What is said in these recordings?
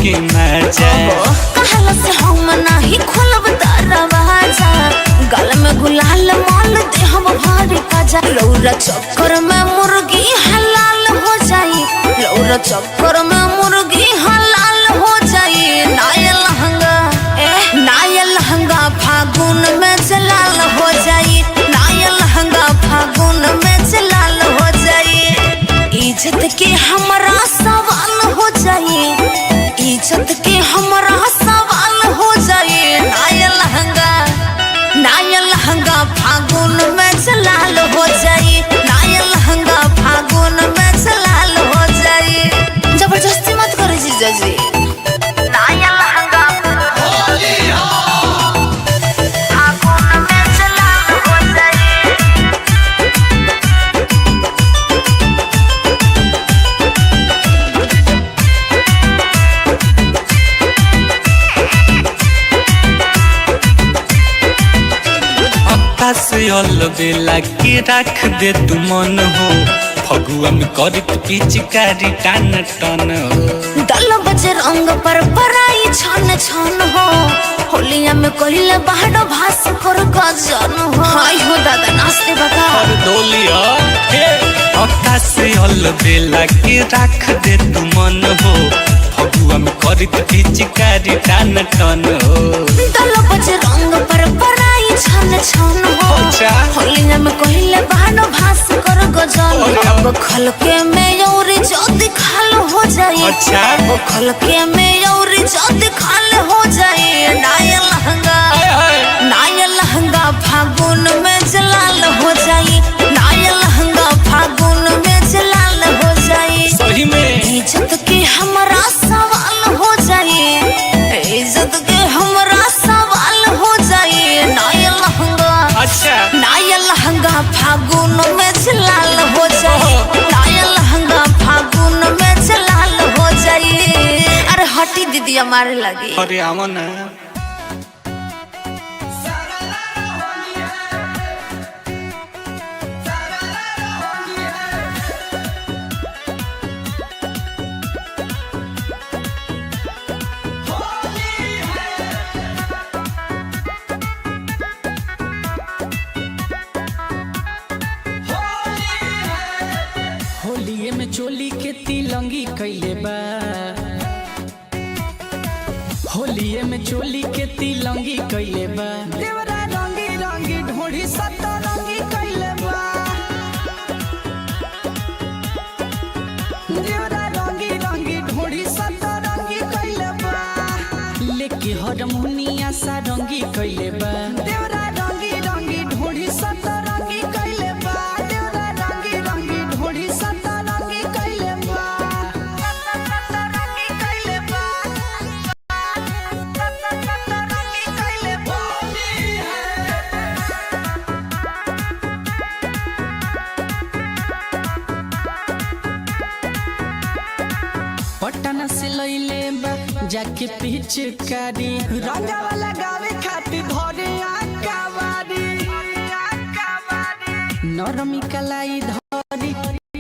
के मजा कहला से हम नहीं खोलब दरवाजा गल में गुलाल माल दे हम भारी काजा लौरा चक्कर में मुर्गी हलाल हो जाई लौरा चक्कर में मुर्गी हलाल हो जाई नाया लहंगा फागुन में जलाल हो जाई नाया लहंगा फागुन में जलाल हो जाई इज्जत के हमरा सवाल हो जाई इज्जत के हमरा सवाल हो जाए नाया लहंगा फागुन में जलाल हो जाए नाया लहंगा फागुन में जलाल हो जाए जबरदस्ती मत करो जीजा जी नाया लहंगा फागुन में जलाल हो जाए से बेला के रख दे तू मन हो फगुआ में करत पिचकारी टान टन हो दल बजे रंग पर पराई छन छन हो होलिया में कहिले बाहर भास कर गजन हो हाय हो दादा नाचते बता और डोलिया हे अक्का से बेला के रख दे तू मन हो फगुआ में करत पिचकारी टान टन हो दल बजे रंग पर पराई छन छन हो होलिया में कहिले बाहर भास कर गजन अब खलके में यौरी जल्दी खाल हो जाए अब खलके में यौरी जल्दी खाल हो जाए नाया लहंगा फागुन में जलाल हो जाए नाया लहंगा फागुन में जलाल हो जाए सही में इज्जत के हमरा सवाल हो जाए इज्जत के हमरा सवाल हो जाए नाया लहंगा फागुन में जलाल हो जाए नाया लहंगा फागुन में जलाल हो जाए अरे हटी दीदी हमारे लगे अरे आवा ना होलिये में चोली के तिलंगी कैले बा होलिये में चोली के तिलंगी कैले बा देवरा रंगी रंगी ढोढ़ी सतरंगी कैले बा देवरा रंगी रंगी ढोढ़ी सतरंगी कैले बा लेके हारमोनिया सा रंगी कैले बा देवरा रंगी रंगी ढोढ़ी सतरंगी कैले बा देवरा रंगी रंगी ढोढ़ी सतरंगी कैले बा सतरंगी कैले बा सतरंगी कैले बा पटना से लइले बा जाके पिचकारी रंगावा लगावे खातिर धरे आकावारी नरमी कलाई धरी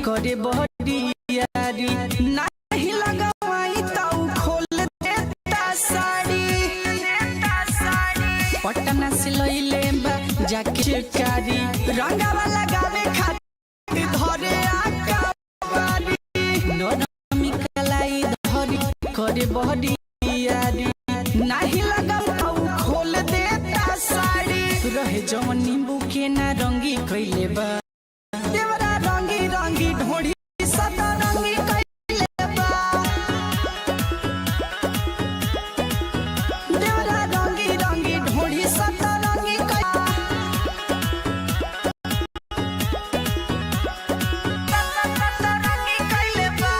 करे बहरी यारी नाही लगावाई ताऊ खोल देता साड़ी पटना से लइले बा जाके पिचकारी रंगावा लगावे खातिर धरे आकावारी नरमी कलाई धरी करे बहरी यारी नाही लगाऊ खोल देता साड़ी रहे जवन नींबू के ना रंगी कैले बा देवरा रंगी रंगी ढोढ़ी सतरंगी कैले बा देवरा रंगी रंगी ढोढ़ी सतरंगी कैले बा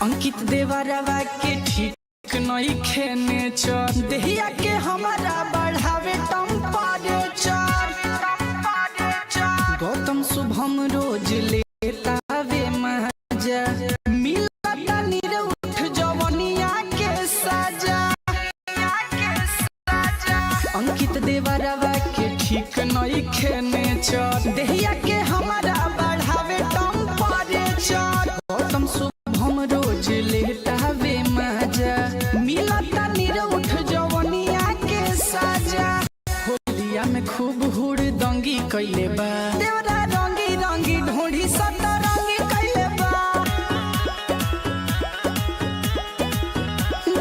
अंकित देवरवा के ठीक नहीं खेने चर देहिया के हमारा बढ़ावे टेम्परेचर गौतम शुभम रोज लेता वे मजा मिलता नीर उठ जवनिया के कैले बा देवरा रंगी रंगी ढोढ़ी सतरंगी कैले बा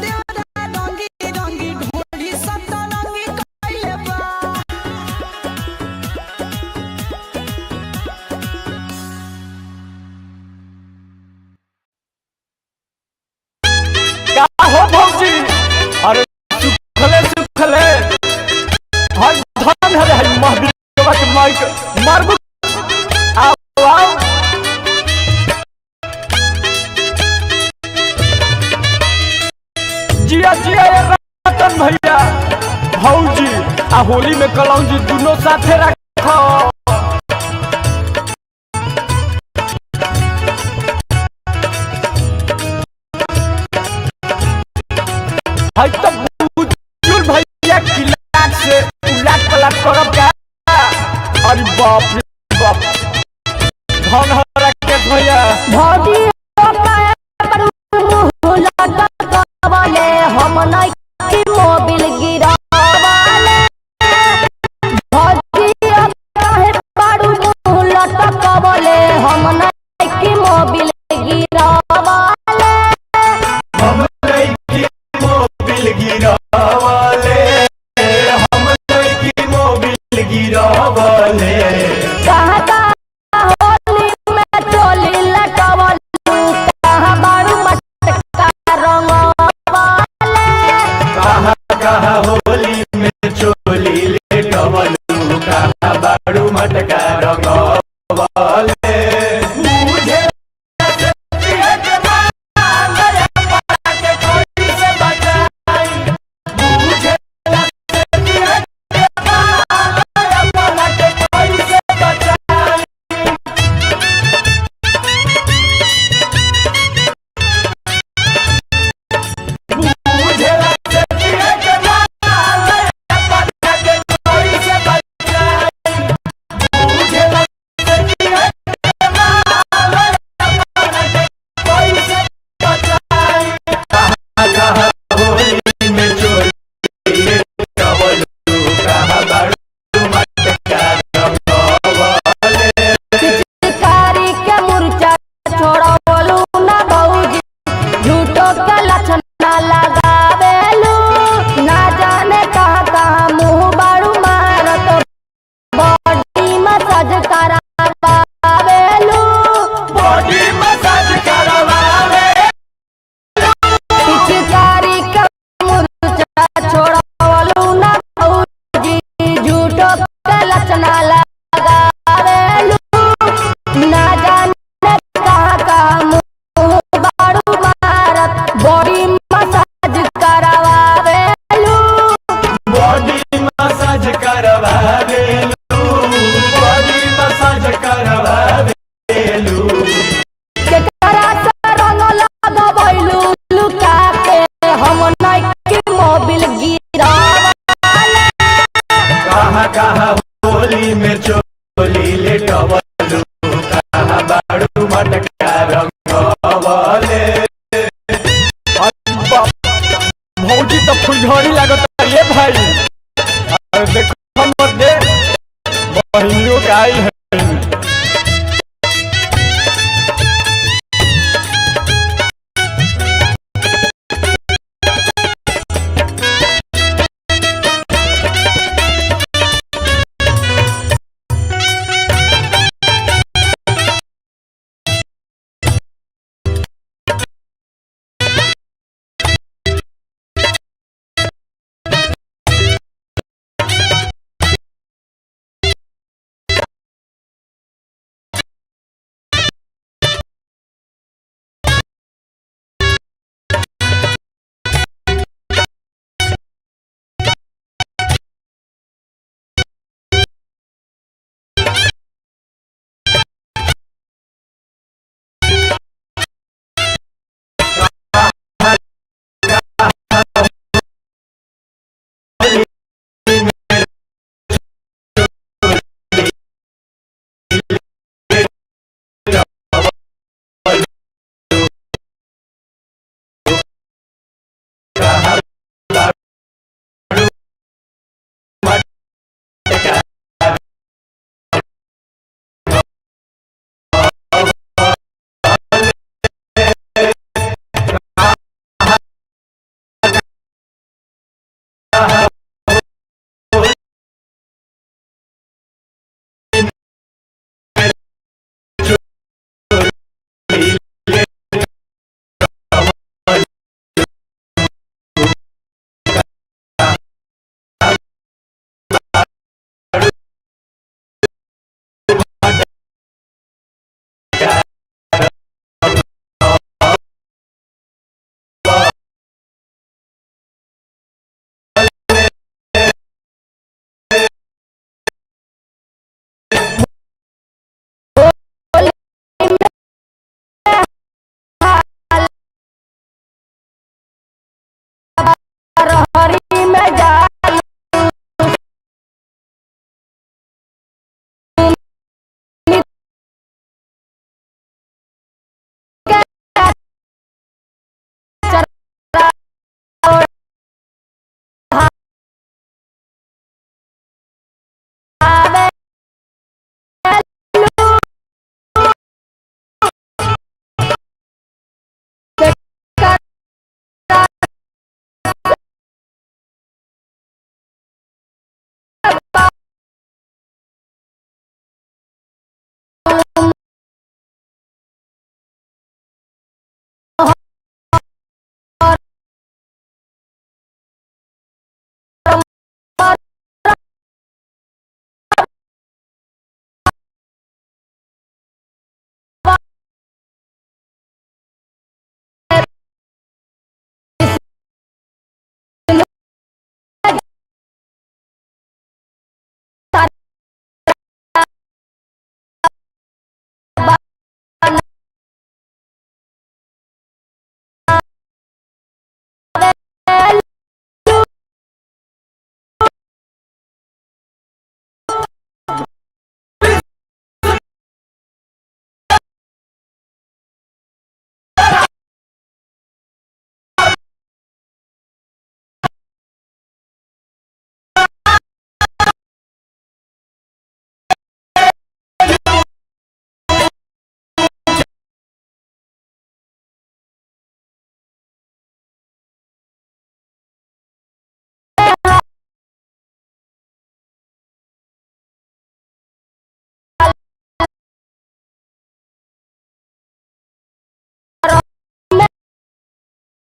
देवरा रंगी रंगी ढोढ़ी सतरंगी कैले बा क्या हो भौजी अरे सुखले हर धन हरे हर महावीर के माइक मारबू आओ जिया जिया रतन भैया भौजी आ होली में कलौजी दोनों साथे रखो हाय तब बुजुल भैया किलाट से उलट पलट करब क्या अरे बाप रे बाप धन हरा के भैया भौजी लटकवाले हम नहीं की मोबिल गिरावाले भौजी काहे पारू लटकवाले हम नहीं की मोबिल गिरावाले हम नहीं की मोबिल गिरावाले हम नहीं की मोबिल गिरावाले कहाँ होली में चोली लटवालू कहाँ बारू मटका रंगवाले कहाँ होली में चोली लेटवलू कहाँ बारू मटका रंगवाले मुझे कहाँ होली में चोली लेटवलू कहाँ बारू मटका रंगवाले भौजी तो फुलझड़ी लागत ये भाई अरे देखो मत दे बहनियों का आई है